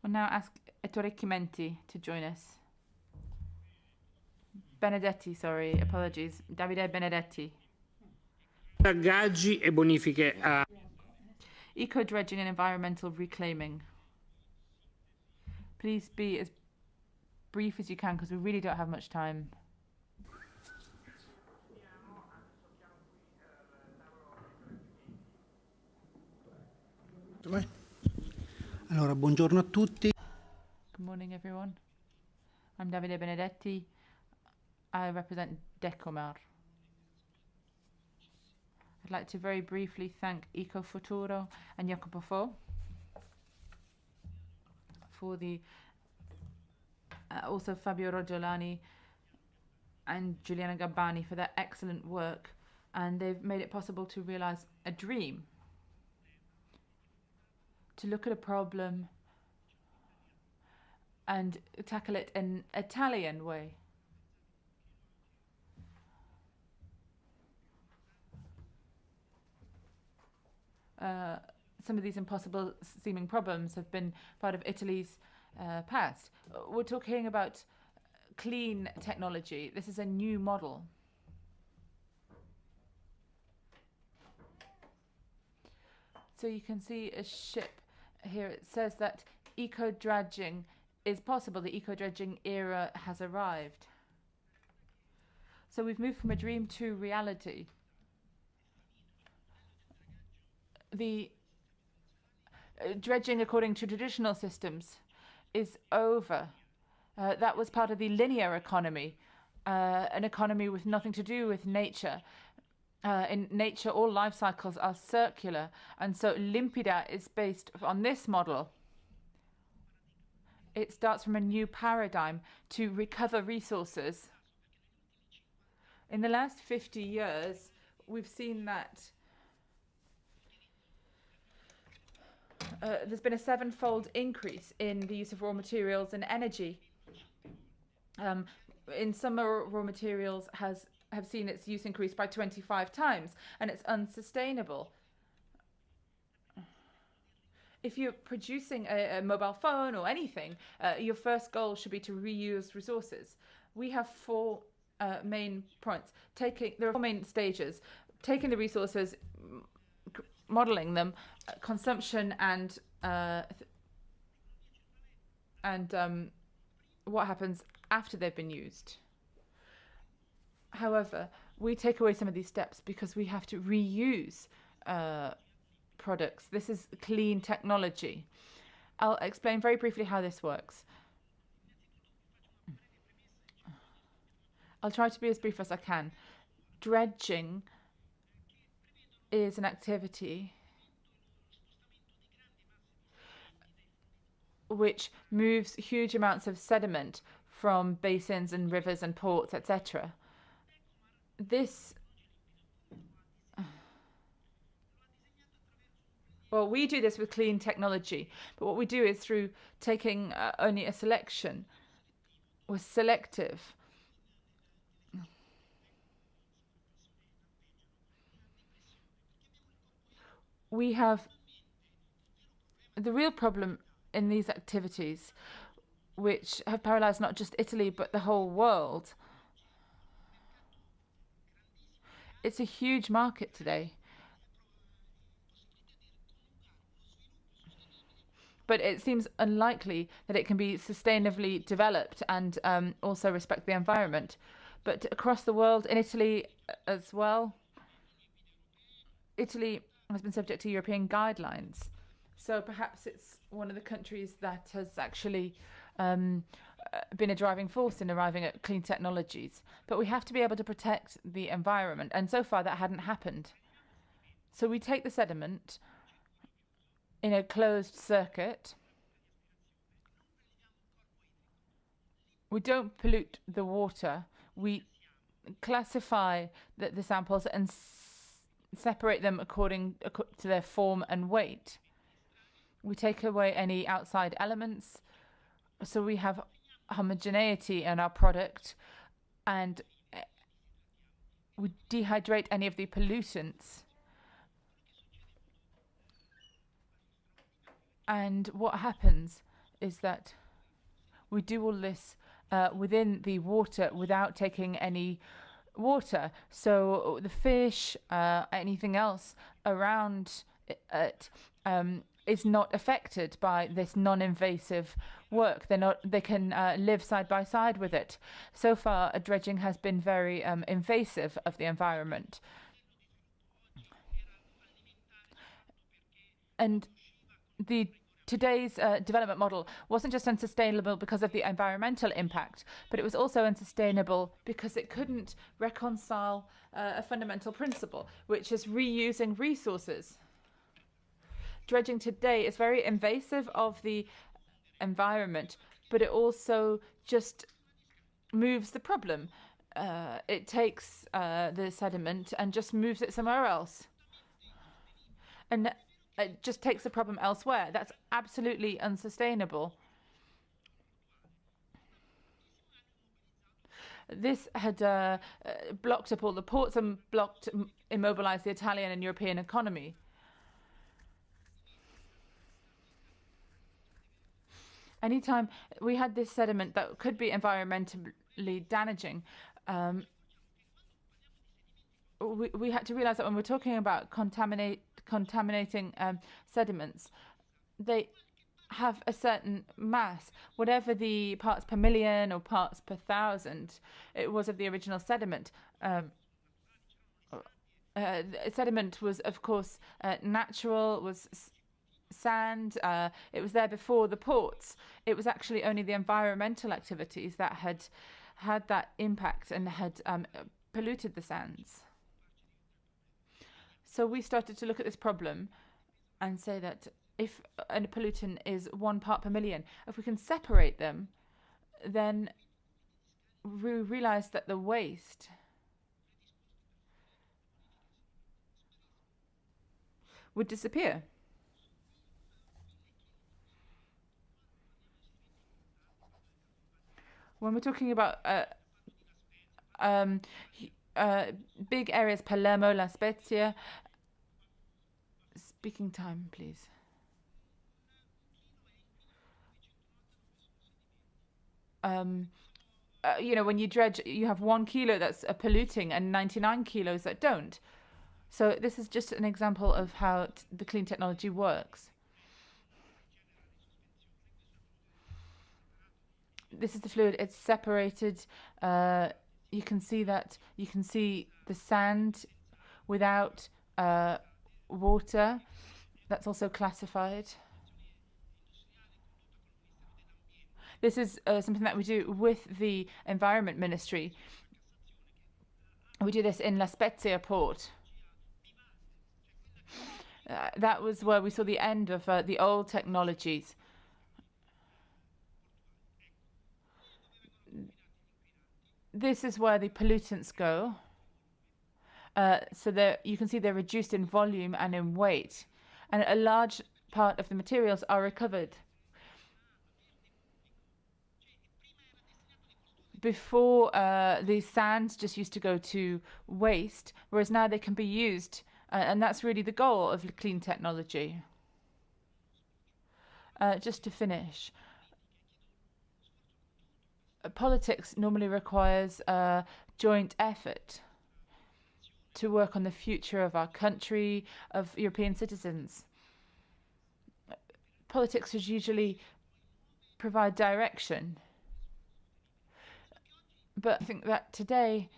We'll now ask Ettore Chimenti to join us. Benedetti, sorry, apologies. Davide Benedetti. Dragaggi e bonifiche a... Eco-dredging and environmental reclaiming. Please be as brief as you can because we really don't have much time. Allora, buongiorno a tutti. Good morning, everyone. I'm Davide Benedetti. I represent Decomar. I'd like to very briefly thank Ecofuturo and Jacopo Fo for the also Fabio Roggiolani and Giuliana Gabbani for their excellent work, and they've made it possible to realize a dream, to look at a problem and tackle it in an Italian way. Some of these impossible seeming problems have been part of Italy's past. We're talking about clean technology. This is a new model. So you can see a ship here. It says that eco-dredging is possible. The eco-dredging era has arrived. So we've moved from a dream to reality. The dredging according to traditional systems is over. That was part of the linear economy, an economy with nothing to do with nature. In nature, all life cycles are circular, and so Limpida is based on this model. It starts from a new paradigm to recover resources. In the last 50 years, we've seen that there's been a 7-fold increase in the use of raw materials and energy. In some raw materials have seen its use increase by 25 times, and it's unsustainable. If you're producing a mobile phone or anything, your first goal should be to reuse resources. We have four main points. There are four main stages. Taking the resources, modeling them, consumption, and what happens after they've been used. However, we take away some of these steps because we have to reuse products. This is clean technology. I'll explain very briefly how this works. I'll try to be as brief as I can. Dredging is an activity which moves huge amounts of sediment from basins and rivers and ports, etc. Well, we do this with clean technology, but what we do is through taking only a selection. We're selective. We have the real problem in these activities, which have paralyzed not just Italy, but the whole world. It's a huge market today. But it seems unlikely that it can be sustainably developed and also respect the environment. But across the world, in Italy as well, Italy has been subject to European guidelines. So perhaps it's one of the countries that has actually been a driving force in arriving at clean technologies. But we have to be able to protect the environment, and so far that hadn't happened. So we take the sediment in a closed circuit. We don't pollute the water. We classify the samples and separate them according to their form and weight. We take away any outside elements, so we have homogeneity in our product, and we dehydrate any of the pollutants. And what happens is that we do all this within the water without taking any water. So the fish, anything else around it is not affected by this non-invasive work. They can live side by side with it. So far, dredging has been very invasive of the environment. And today's development model wasn't just unsustainable because of the environmental impact, but it was also unsustainable because it couldn't reconcile a fundamental principle, which is reusing resources. Dredging today is very invasive of the environment, but it also just moves the problem. It takes the sediment and just moves it somewhere else. And it just takes the problem elsewhere. That's absolutely unsustainable. This had blocked up all the ports and immobilized the Italian and European economy. Anytime we had this sediment that could be environmentally damaging, we had to realize that when we're talking about contaminating sediments, they have a certain mass. Whatever the parts per million or parts per thousand it was of the original sediment. Sediment was, of course, natural, was sand. It was there before the ports. It was actually only the environmental activities that had that impact and had polluted the sands. So we started to look at this problem and say that if a pollutant is 1 part per million, if we can separate them, then we realize that the waste would disappear. When we're talking about big areas, Palermo, La Spezia. Speaking time, please. You know, when you dredge, you have 1 kilo that's polluting and 99 kilos that don't. So this is just an example of how the clean technology works. This is the fluid. It's separated. You can see that. You can see the sand without water. That's also classified. This is something that we do with the Environment Ministry. We do this in La Spezia port. That was where we saw the end of the old technologies. This is where the pollutants go. So you can see they're reduced in volume and in weight. And a large part of the materials are recovered. Before, the sands just used to go to waste, whereas now they can be used. And that's really the goal of clean technology. Just to finish. Politics normally requires a joint effort to work on the future of our country, of European citizens. Politics should usually provide direction. But I think that today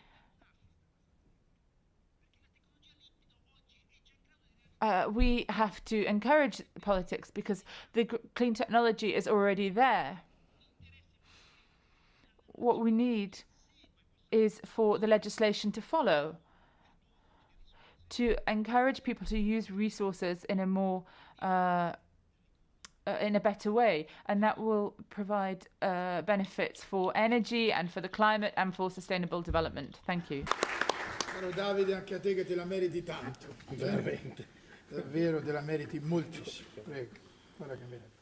we have to encourage politics because the clean technology is already there. What we need is for the legislation to follow, to encourage people to use resources in a more in a better way, and that will provide benefits for energy and for the climate and for sustainable development. Thank you. Caro Davide, anche a te che te la meriti tanto. Veramente. Davvero te la meriti moltissimo. Prego. Guarda che meriti.